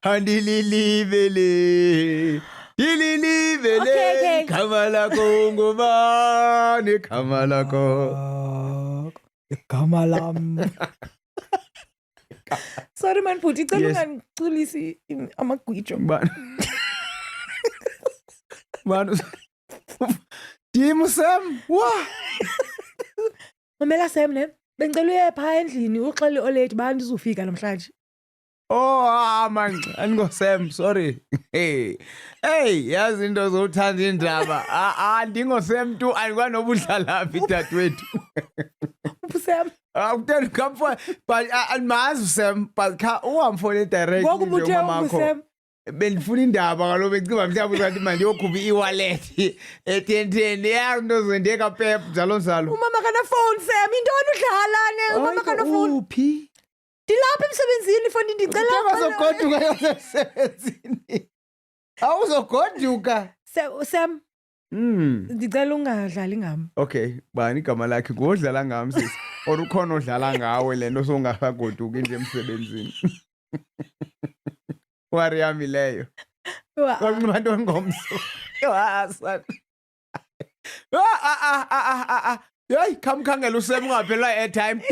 Handililivele. Dililivele. Okay. Kamala ngubani kamala ko. Kamalam. Sorry man Bhuti, cela Yes. ungangiculisi amagwijo. Manu. Tim Sam. Wah. Mamela Sam ne. Bengicela uye phaa endlini uxele olate bantu uzofika namhlanje. Oh man, ango Sam, sorry. Hey, yazi into zothanda indaba. Andingo Sam tu andikwanobudlala phi dadwethu. Sam. Awuthe come for but andimazi Sam, but uhamfone direct Ngoku buthe Sam. Bendifuna indaba kaloku bengicinga mhlawumbi ukuthi manje yokhupha i-wallet etenteni yazi into zendeka pep njalo njalo. Umama kana phone Sam, intoni udlala ne umama kana phone. Uphi? Dilapha emsebenzini phone ndicela. Uzogoduka emsebenzini. Awuzogoduka. Sam. Ndicela ungadlali ngami. Okay, bani igama lakhe ngodlala ngami sisi. Or ukhona odlala ngawe lento songakagoduki nje emsebenzini. Wari yami leyo. Kwakunxiba ntoni ngomso? Yasa. Hey, khangela uSem ungaphela airtime.